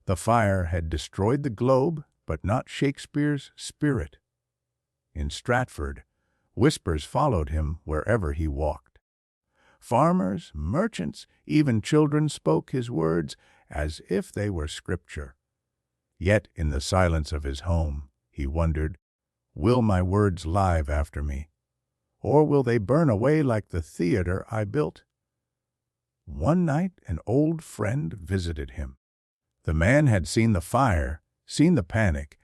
The fire had destroyed the globe, but not Shakespeare's spirit. In Stratford, whispers followed him wherever he walked. Farmers, merchants, even children spoke his words as if they were scripture. Yet in the silence of his home, he wondered, will my words live after me? Or will they burn away like the theater I built? One night an old friend visited him. The man had seen the fire, seen the panic,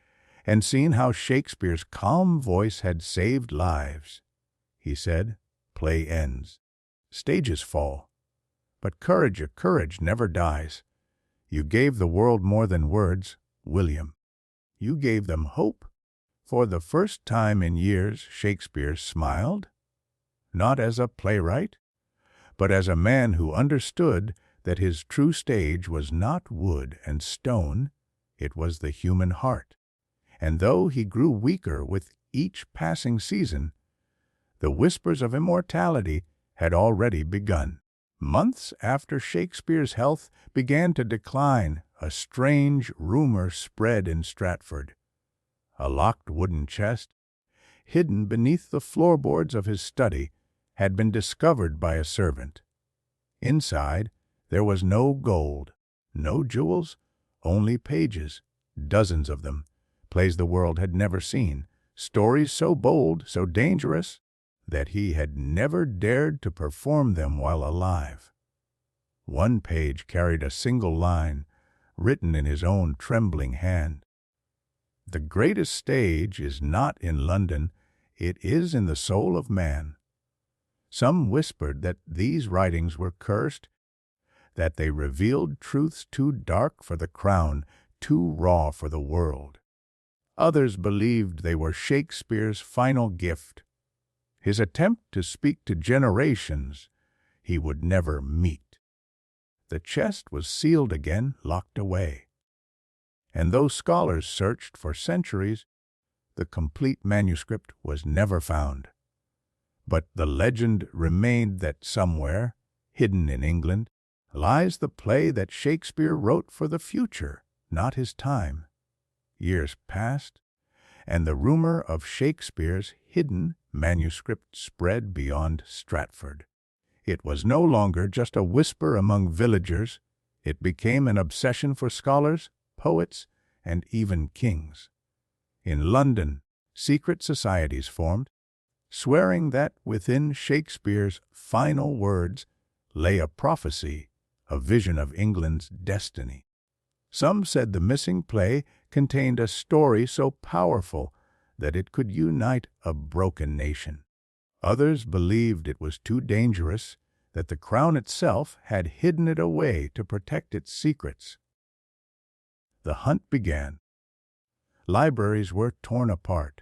and seen how Shakespeare's calm voice had saved lives. He said, "Play ends. Stages fall. But courage never dies. You gave the world more than words, William. You gave them hope." For the first time in years, Shakespeare smiled, not as a playwright, but as a man who understood that his true stage was not wood and stone, it was the human heart. And though he grew weaker with each passing season, the whispers of immortality had already begun. Months after Shakespeare's health began to decline, a strange rumor spread in Stratford. A locked wooden chest, hidden beneath the floorboards of his study, had been discovered by a servant. Inside, there was no gold, no jewels, only pages, dozens of them, plays the world had never seen, stories so bold, so dangerous, that he had never dared to perform them while alive. One page carried a single line, written in his own trembling hand. "The greatest stage is not in London, it is in the soul of man." Some whispered that these writings were cursed, that they revealed truths too dark for the crown, too raw for the world. Others believed they were Shakespeare's final gift, his attempt to speak to generations he would never meet. The chest was sealed again, locked away. And though scholars searched for centuries, the complete manuscript was never found. But the legend remained that somewhere, hidden in England, lies the play that Shakespeare wrote for the future, not his time. Years passed, and the rumor of Shakespeare's hidden manuscript spread beyond Stratford. It was no longer just a whisper among villagers. It became an obsession for scholars, poets, and even kings. In London, secret societies formed, swearing that within Shakespeare's final words lay a prophecy, a vision of England's destiny. Some said the missing play contained a story so powerful that it could unite a broken nation. Others believed it was too dangerous, that the crown itself had hidden it away to protect its secrets. The hunt began. Libraries were torn apart.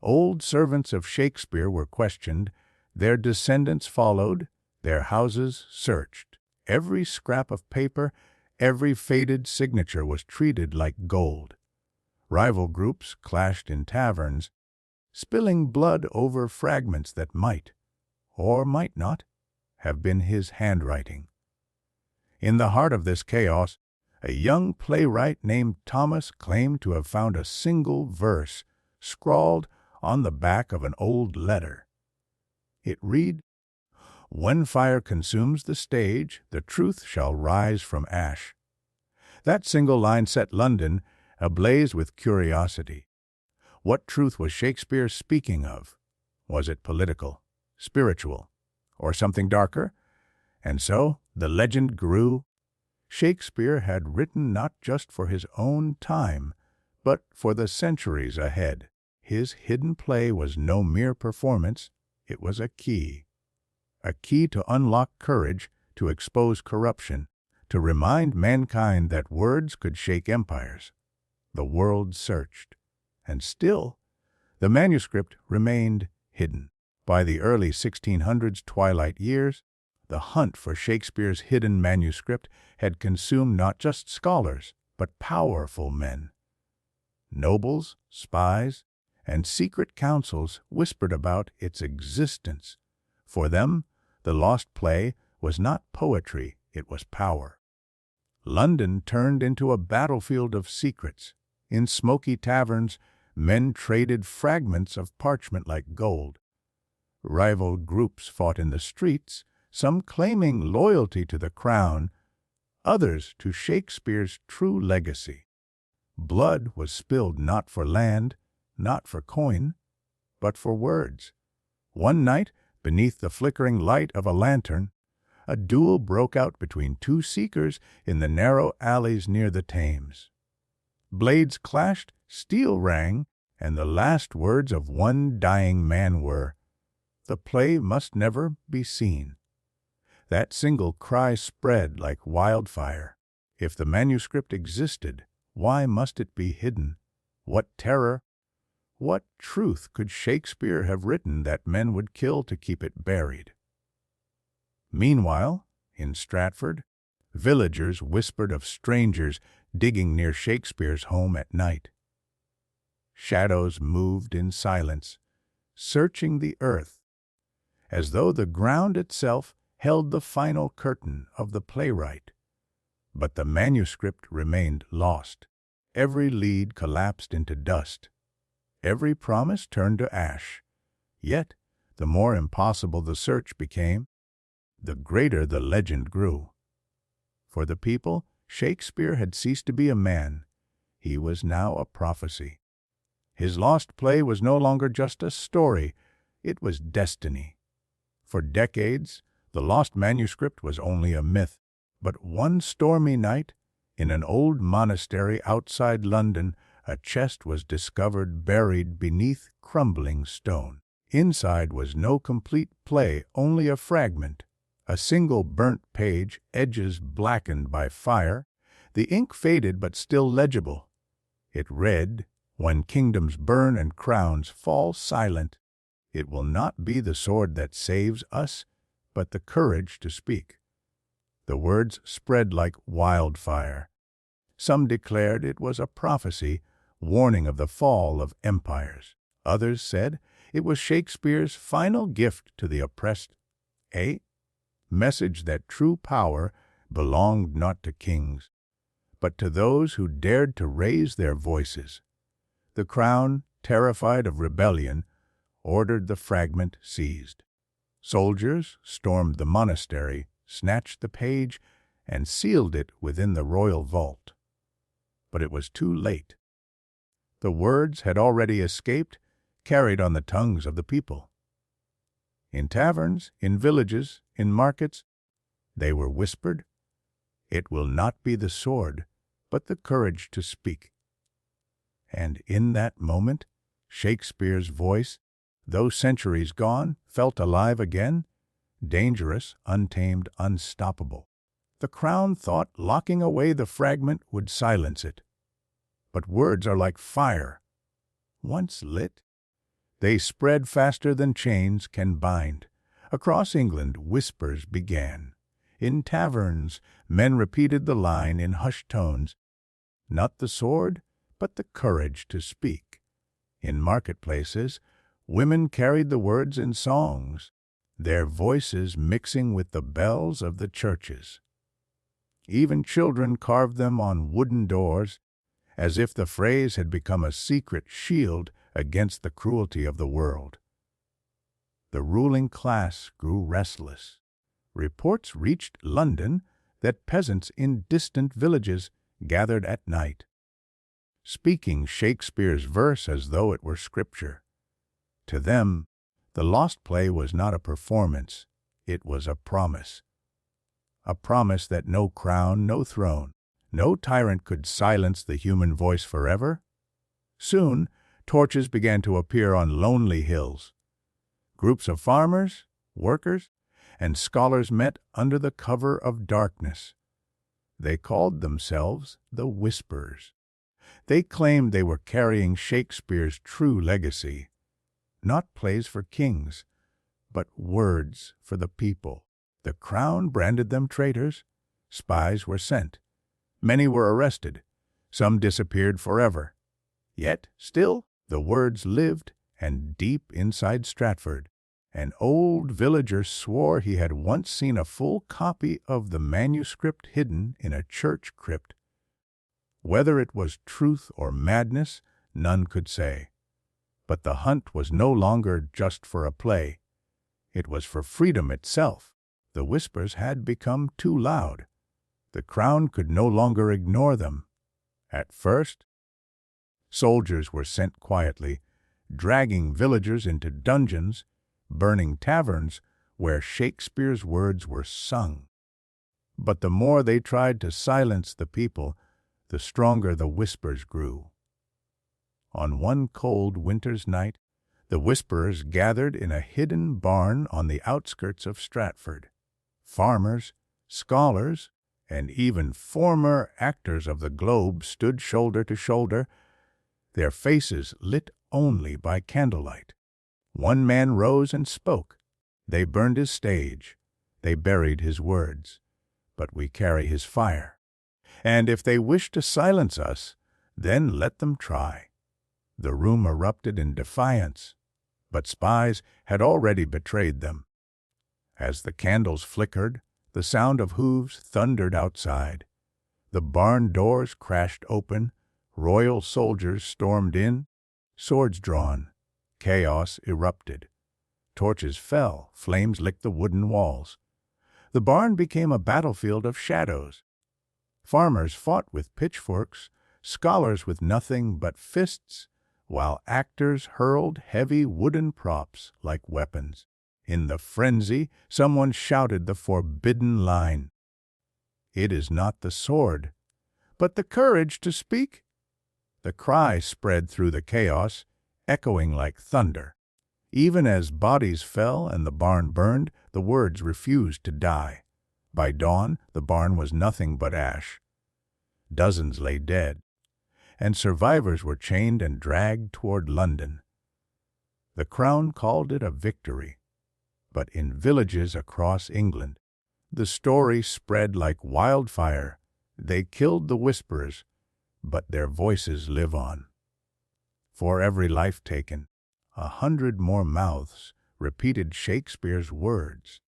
Old servants of Shakespeare were questioned, their descendants followed, their houses searched. Every scrap of paper, every faded signature was treated like gold. Rival groups clashed in taverns, spilling blood over fragments that might, or might not, have been his handwriting. In the heart of this chaos, a young playwright named Thomas claimed to have found a single verse scrawled on the back of an old letter. It read, "When fire consumes the stage, the truth shall rise from ash." That single line set London ablaze with curiosity. What truth was Shakespeare speaking of? Was it political, spiritual, or something darker? And so the legend grew. Shakespeare had written not just for his own time, but for the centuries ahead. His hidden play was no mere performance, it was a key to unlock courage, to expose corruption, to remind mankind that words could shake empires. The world searched, and still, the manuscript remained hidden. By the early 1600s twilight years, the hunt for Shakespeare's hidden manuscript had consumed not just scholars, but powerful men. Nobles, spies, and secret councils whispered about its existence. For them, the lost play was not poetry, it was power. London turned into a battlefield of secrets. In smoky taverns, men traded fragments of parchment like gold. Rival groups fought in the streets, some claiming loyalty to the crown, others to Shakespeare's true legacy. Blood was spilled not for land, not for coin, but for words. One night, beneath the flickering light of a lantern, a duel broke out between two seekers in the narrow alleys near the Thames. Blades clashed, steel rang, and the last words of one dying man were, "The play must never be seen." That single cry spread like wildfire. If the manuscript existed, why must it be hidden? What terror, what truth could Shakespeare have written that men would kill to keep it buried? Meanwhile, in Stratford, villagers whispered of strangers digging near Shakespeare's home at night. Shadows moved in silence, searching the earth, as though the ground itself held the final curtain of the playwright. But the manuscript remained lost. Every lead collapsed into dust. Every promise turned to ash. Yet, the more impossible the search became, the greater the legend grew. For the people, Shakespeare had ceased to be a man. He was now a prophecy. His lost play was no longer just a story, it was destiny. For decades, the lost manuscript was only a myth. But one stormy night, in an old monastery outside London, a chest was discovered buried beneath crumbling stone. Inside was no complete play, only a fragment. A single burnt page, edges blackened by fire, the ink faded but still legible. It read, "When kingdoms burn and crowns fall silent, it will not be the sword that saves us, but the courage to speak." The words spread like wildfire. Some declared it was a prophecy, warning of the fall of empires. Others said it was Shakespeare's final gift to the oppressed, a message that true power belonged not to kings, but to those who dared to raise their voices. The crown, terrified of rebellion, ordered the fragment seized. Soldiers stormed the monastery, snatched the page, and sealed it within the royal vault. But it was too late. The words had already escaped, carried on the tongues of the people. In taverns, in villages, in markets, they were whispered, "It will not be the sword, but the courage to speak." And in that moment, Shakespeare's voice, though centuries gone, felt alive again, dangerous, untamed, unstoppable. The crown thought locking away the fragment would silence it. But words are like fire. Once lit, they spread faster than chains can bind. Across England, whispers began. In taverns, men repeated the line in hushed tones, "Not the sword, but the courage to speak." In marketplaces, women carried the words in songs, their voices mixing with the bells of the churches. Even children carved them on wooden doors, as if the phrase had become a secret shield against the cruelty of the world. The ruling class grew restless. Reports reached London that peasants in distant villages gathered at night, speaking Shakespeare's verse as though it were scripture. To them, the lost play was not a performance, it was a promise. A promise that no crown, no throne, no tyrant could silence the human voice forever. Soon, torches began to appear on lonely hills. Groups of farmers, workers, and scholars met under the cover of darkness. They called themselves the Whisperers. They claimed they were carrying Shakespeare's true legacy, not plays for kings, but words for the people. The crown branded them traitors. Spies were sent. Many were arrested. Some disappeared forever. Yet, still, the words lived, and deep inside Stratford, An old villager swore he had once seen a full copy of the manuscript hidden in a church crypt. Whether it was truth or madness, none could say. But the hunt was no longer just for a play. It was for freedom itself. The whispers had become too loud. The crown could no longer ignore them. At first, soldiers were sent quietly, dragging villagers into dungeons, burning taverns where Shakespeare's words were sung. But the more they tried to silence the people, the stronger the whispers grew. On one cold winter's night, the whisperers gathered in a hidden barn on the outskirts of Stratford. Farmers, scholars, and even former actors of the Globe stood shoulder to shoulder, their faces lit only by candlelight. One man rose and spoke. They burned his stage. They buried his words. But we carry his fire. And if they wish to silence us, then let them try. The room erupted in defiance, but spies had already betrayed them. As the candles flickered, the sound of hooves thundered outside. The barn doors crashed open, royal soldiers stormed in, swords drawn. Chaos erupted. Torches fell, flames licked the wooden walls. The barn became a battlefield of shadows. Farmers fought with pitchforks, scholars with nothing but fists, while actors hurled heavy wooden props like weapons. In the frenzy, someone shouted the forbidden line. "It is not the sword, but the courage to speak." The cry spread through the chaos, echoing like thunder. Even as bodies fell and the barn burned, the words refused to die. By dawn, the barn was nothing but ash. Dozens lay dead, and survivors were chained and dragged toward London. The Crown called it a victory, but in villages across England, the story spread like wildfire. They killed the whisperers, but their voices live on. For every life taken, 100 more mouths repeated Shakespeare's words.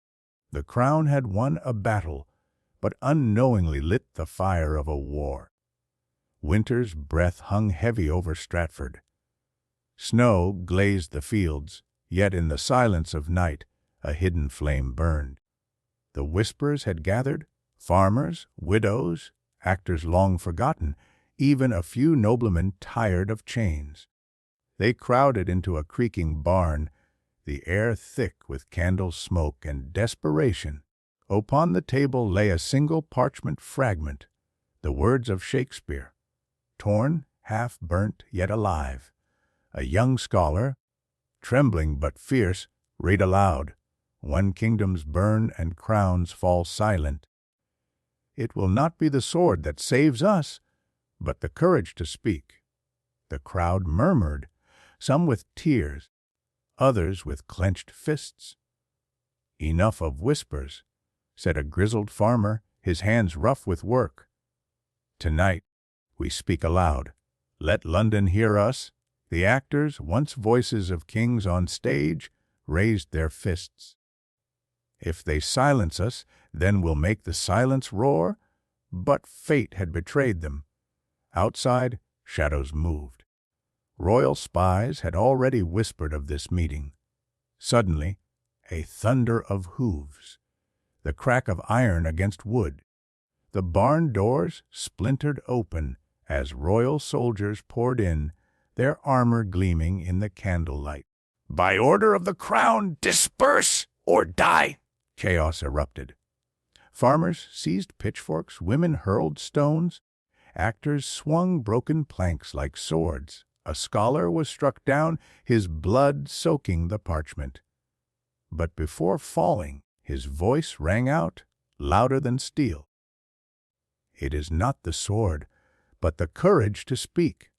The Crown had won a battle, but unknowingly lit the fire of a war. Winter's breath hung heavy over Stratford. Snow glazed the fields, yet in the silence of night, a hidden flame burned. The whispers had gathered, farmers, widows, actors long forgotten, even a few noblemen tired of chains. They crowded into a creaking barn, the air thick with candle smoke and desperation. Upon the table lay a single parchment fragment, the words of Shakespeare, torn, half burnt, yet alive. A young scholar, trembling but fierce, read aloud, "When kingdoms burn and crowns fall silent, it will not be the sword that saves us, but the courage to speak." The crowd murmured, some with tears, others with clenched fists. "Enough of whispers," said a grizzled farmer, his hands rough with work. "Tonight we speak aloud. Let London hear us." The actors, once voices of kings on stage, raised their fists. "If they silence us, then we'll make the silence roar." But fate had betrayed them. Outside, shadows moved. Royal spies had already whispered of this meeting. Suddenly, a thunder of hooves, the crack of iron against wood. The barn doors splintered open as royal soldiers poured in, their armor gleaming in the candlelight. "By order of the Crown, disperse or die!" Chaos erupted. Farmers seized pitchforks, women hurled stones, actors swung broken planks like swords. A scholar was struck down, his blood soaking the parchment. But before falling, his voice rang out, louder than steel. "It is not the sword, but the courage to speak."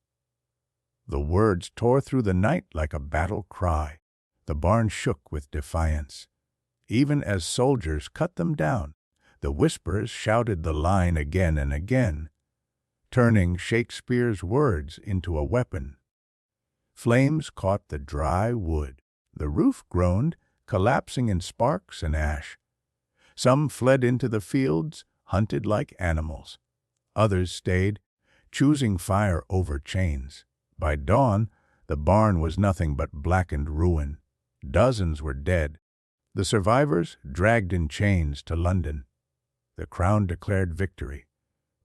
The words tore through the night like a battle cry. The barn shook with defiance. Even as soldiers cut them down, the whisperers shouted the line again and again, turning Shakespeare's words into a weapon. Flames caught the dry wood. The roof groaned, collapsing in sparks and ash. Some fled into the fields, hunted like animals. Others stayed, choosing fire over chains. By dawn, the barn was nothing but blackened ruin. Dozens were dead. The survivors dragged in chains to London. The crown declared victory,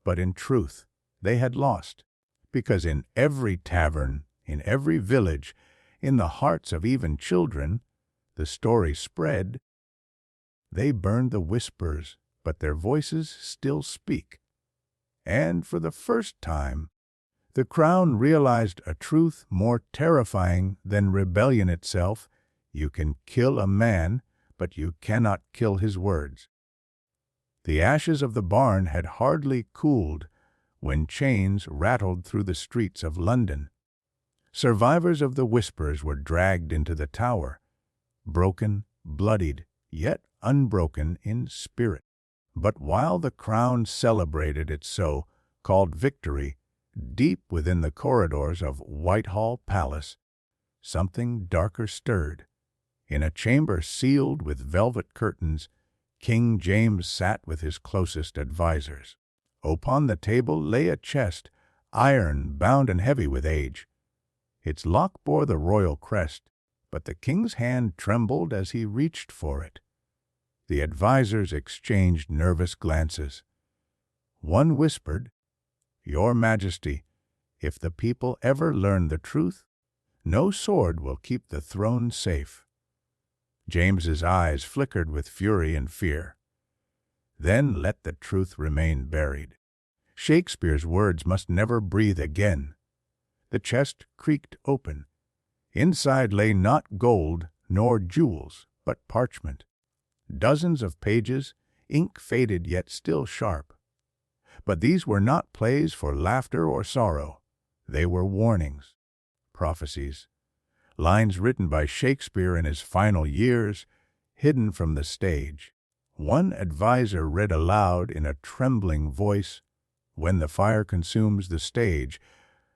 but in truth they had lost, because in every tavern, in every village, in the hearts of even children, the story spread. They burned the whispers, but their voices still speak. And for the first time, the crown realized a truth more terrifying than rebellion itself. You can kill a man, but you cannot kill his words. The ashes of the barn had hardly cooled when chains rattled through the streets of London. Survivors of the whispers were dragged into the Tower, broken, bloodied, yet unbroken in spirit. But while the crown celebrated its so-called victory, deep within the corridors of Whitehall Palace, something darker stirred. In a chamber sealed with velvet curtains, King James sat with his closest advisers. Upon the table lay a chest, iron, bound and heavy with age. Its lock bore the royal crest, but the king's hand trembled as he reached for it. The advisers exchanged nervous glances. One whispered, "Your Majesty, if the people ever learn the truth, no sword will keep the throne safe." James's eyes flickered with fury and fear. "Then let the truth remain buried. Shakespeare's words must never breathe again." The chest creaked open. Inside lay not gold nor jewels, but parchment. Dozens of pages, ink faded yet still sharp. But these were not plays for laughter or sorrow. They were warnings, prophecies, lines written by Shakespeare in his final years, hidden from the stage. One adviser read aloud in a trembling voice, "When the fire consumes the stage,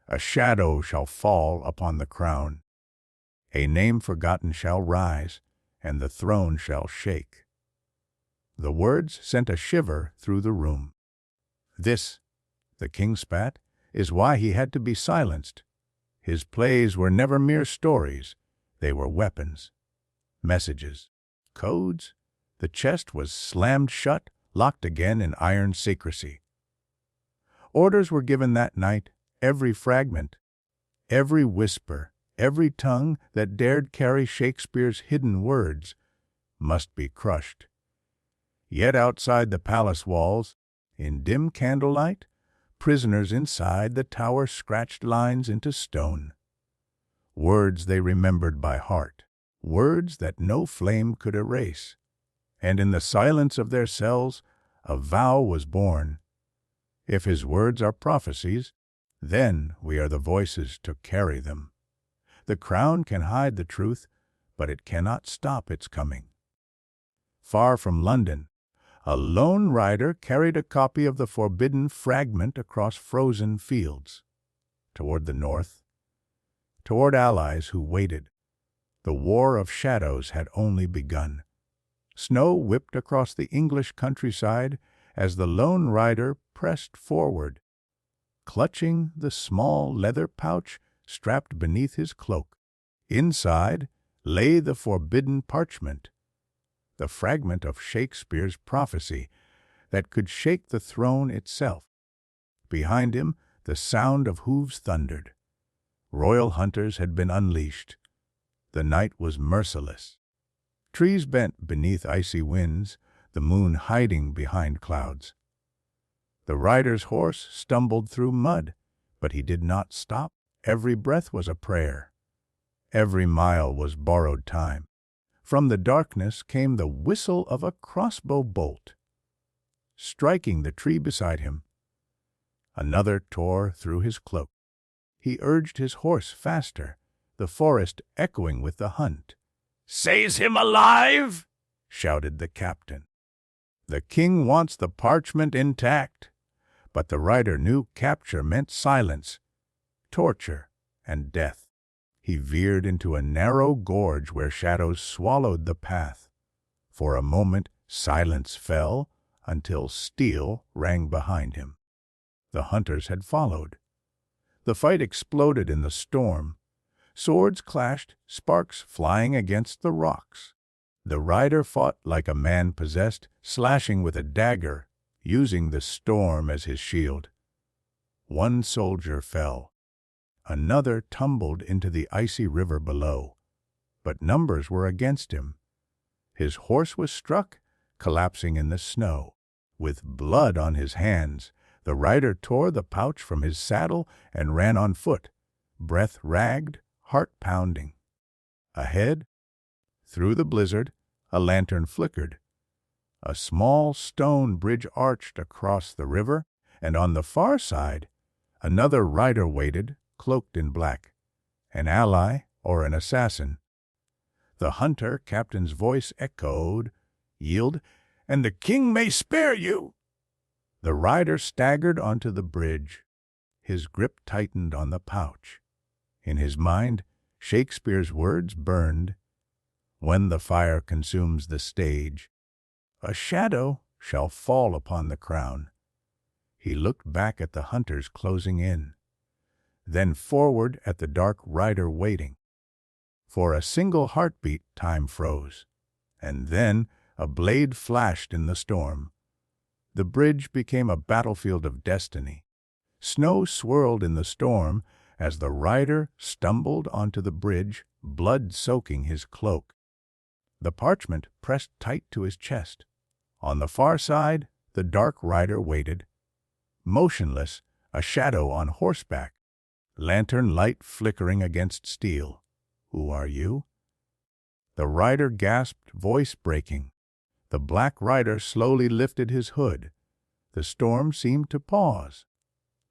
a shadow shall fall upon the crown. A name forgotten shall rise, and the throne shall shake." The words sent a shiver through the room. "This," the king spat, "is why he had to be silenced. His plays were never mere stories. They were weapons, messages, codes." The chest was slammed shut, locked again in iron secrecy. Orders were given that night. Every fragment, every whisper, every tongue that dared carry Shakespeare's hidden words must be crushed. Yet outside the palace walls, in dim candlelight, prisoners inside the tower scratched lines into stone. Words they remembered by heart, words that no flame could erase. And in the silence of their cells, a vow was born. If his words are prophecies, then we are the voices to carry them. The crown can hide the truth, but it cannot stop its coming. Far from London, a lone rider carried a copy of the forbidden fragment across frozen fields. Toward the north, toward allies who waited, the war of shadows had only begun. Snow whipped across the English countryside as the lone rider pressed forward, clutching the small leather pouch strapped beneath his cloak. Inside lay the forbidden parchment, the fragment of Shakespeare's prophecy that could shake the throne itself. Behind him, the sound of hooves thundered. Royal hunters had been unleashed. The night was merciless. Trees bent beneath icy winds, the moon hiding behind clouds. The rider's horse stumbled through mud, but he did not stop. Every breath was a prayer. Every mile was borrowed time. From the darkness came the whistle of a crossbow bolt. Striking the tree beside him, another tore through his cloak. He urged his horse faster, the forest echoing with the hunt. "Seize him alive!" shouted the captain. "The king wants the parchment intact." But the rider knew capture meant silence, torture, and death. He veered into a narrow gorge where shadows swallowed the path. For a moment silence fell until steel rang behind him. The hunters had followed. The fight exploded in the storm. Swords clashed, sparks flying against the rocks. The rider fought like a man possessed, slashing with a dagger, using the storm as his shield. One soldier fell. Another tumbled into the icy river below. But numbers were against him. His horse was struck, collapsing in the snow. With blood on his hands, the rider tore the pouch from his saddle and ran on foot, breath ragged, heart pounding. Ahead, through the blizzard, a lantern flickered. A small stone bridge arched across the river, and on the far side, another rider waited, cloaked in black, an ally or an assassin. The hunter captain's voice echoed, "Yield, and the king may spare you." The rider staggered onto the bridge. His grip tightened on the pouch. In his mind, Shakespeare's words burned. When the fire consumes the stage, a shadow shall fall upon the crown. He looked back at the hunters closing in, then forward at the dark rider waiting. For a single heartbeat, time froze, and then a blade flashed in the storm. The bridge became a battlefield of destiny. Snow swirled in the storm as the rider stumbled onto the bridge, blood soaking his cloak. The parchment pressed tight to his chest. On the far side, the dark rider waited, motionless, a shadow on horseback, lantern light flickering against steel. "Who are you?" The rider gasped, voice breaking. The black rider slowly lifted his hood. The storm seemed to pause.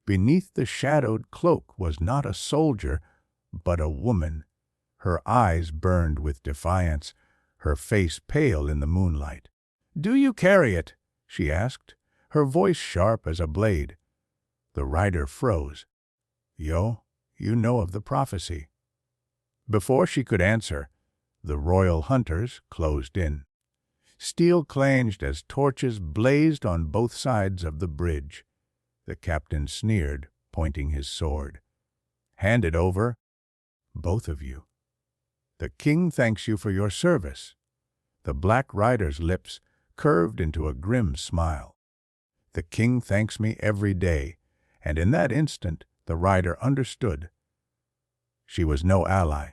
Beneath the shadowed cloak was not a soldier, but a woman. Her eyes burned with defiance, her face pale in the moonlight. "Do you carry it?" she asked, her voice sharp as a blade. The rider froze. "Yo, you know of the prophecy." Before she could answer, the royal hunters closed in. Steel clanged as torches blazed on both sides of the bridge. The captain sneered, pointing his sword. "Hand it over, both of you. The king thanks you for your service." The black rider's lips curved into a grim smile. "The king thanks me every day," and in that instant the rider understood. She was no ally.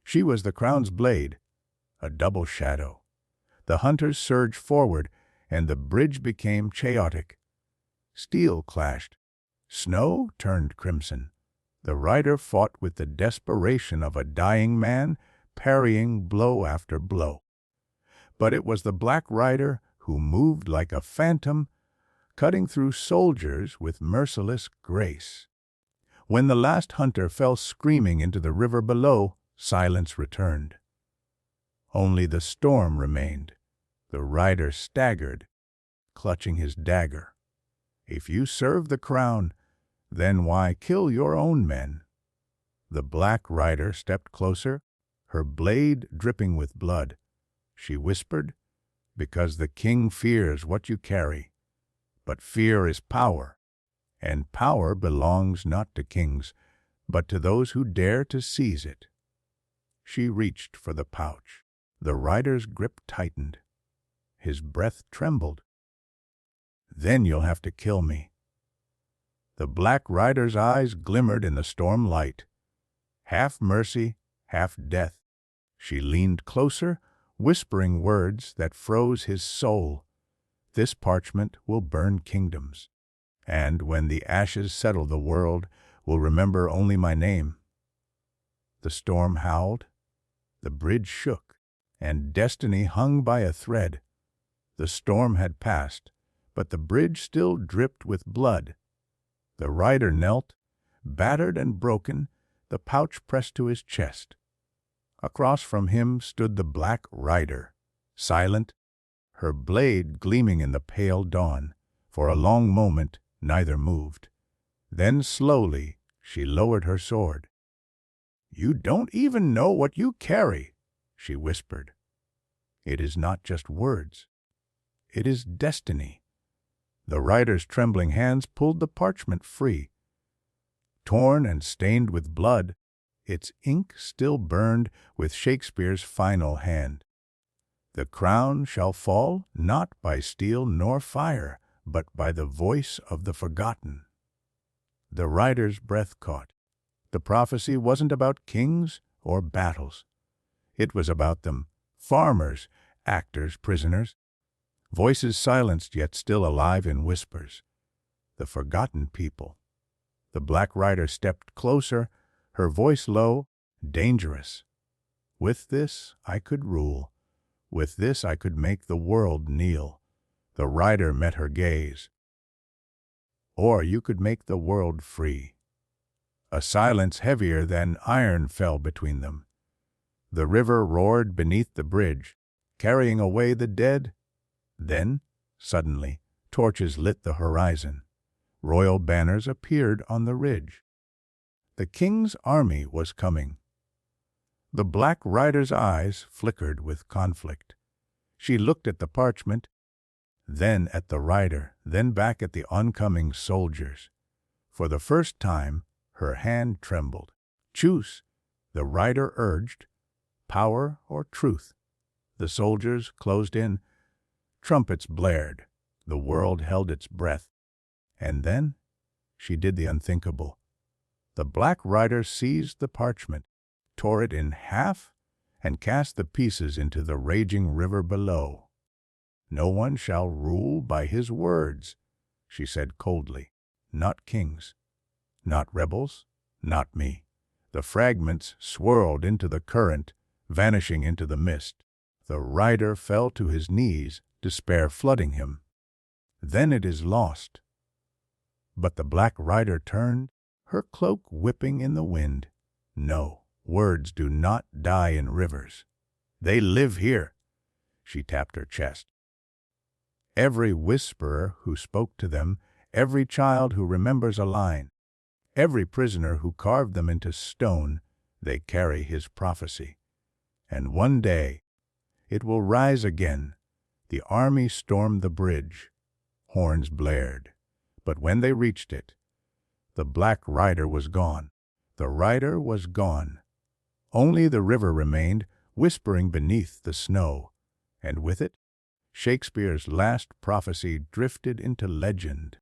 She was the crown's blade, a double shadow. The hunters surged forward, and the bridge became chaotic. Steel clashed. Snow turned crimson. The rider fought with the desperation of a dying man, parrying blow after blow. But it was the black rider who moved like a phantom, cutting through soldiers with merciless grace. When the last hunter fell screaming into the river below, silence returned. Only the storm remained. The rider staggered, clutching his dagger. "If you serve the crown, then why kill your own men?" The black rider stepped closer, her blade dripping with blood. She whispered, "Because the king fears what you carry. But fear is power, and power belongs not to kings, but to those who dare to seize it." She reached for the pouch. The rider's grip tightened. His breath trembled. "Then you'll have to kill me." The black rider's eyes glimmered in the storm light. Half mercy, half death. She leaned closer, whispering words that froze his soul. "This parchment will burn kingdoms, and when the ashes settle the world will remember only my name." The storm howled, the bridge shook, and destiny hung by a thread. The storm had passed, but the bridge still dripped with blood. The rider knelt, battered and broken, the pouch pressed to his chest. Across from him stood the black rider, silent, her blade gleaming in the pale dawn. For a long moment neither moved. Then slowly she lowered her sword. "You don't even know what you carry," she whispered. "It is not just words. It is destiny." The writer's trembling hands pulled the parchment free. Torn and stained with blood, its ink still burned with Shakespeare's final hand. "The crown shall fall not by steel nor fire, but by the voice of the forgotten." The writer's breath caught. The prophecy wasn't about kings or battles. It was about them, farmers, actors, prisoners. Voices silenced yet still alive in whispers. The forgotten people. The black rider stepped closer, her voice low, dangerous. "With this I could rule. With this I could make the world kneel." The rider met her gaze. "Or you could make the world free." A silence heavier than iron fell between them. The river roared beneath the bridge, carrying away the dead. Then, suddenly, torches lit the horizon. Royal banners appeared on the ridge. The king's army was coming. The black rider's eyes flickered with conflict. She looked at the parchment, then at the rider, then back at the oncoming soldiers. For the first time, her hand trembled. "Choose," the rider urged, "power or truth." The soldiers closed in. Trumpets blared. The world held its breath. And then she did the unthinkable. The black rider seized the parchment, tore it in half, and cast the pieces into the raging river below. "No one shall rule by his words," she said coldly. "Not kings, not rebels, not me." The fragments swirled into the current, vanishing into the mist. The rider fell to his knees, despair flooding him. "Then it is lost." But the black rider turned, her cloak whipping in the wind. "No, words do not die in rivers. They live here." She tapped her chest. "Every whisperer who spoke to them, every child who remembers a line, every prisoner who carved them into stone, they carry his prophecy. And one day it will rise again." The army stormed the bridge. Horns blared. But when they reached it, the black rider was gone. The rider was gone. Only the river remained, whispering beneath the snow. And with it, Shakespeare's last prophecy drifted into legend.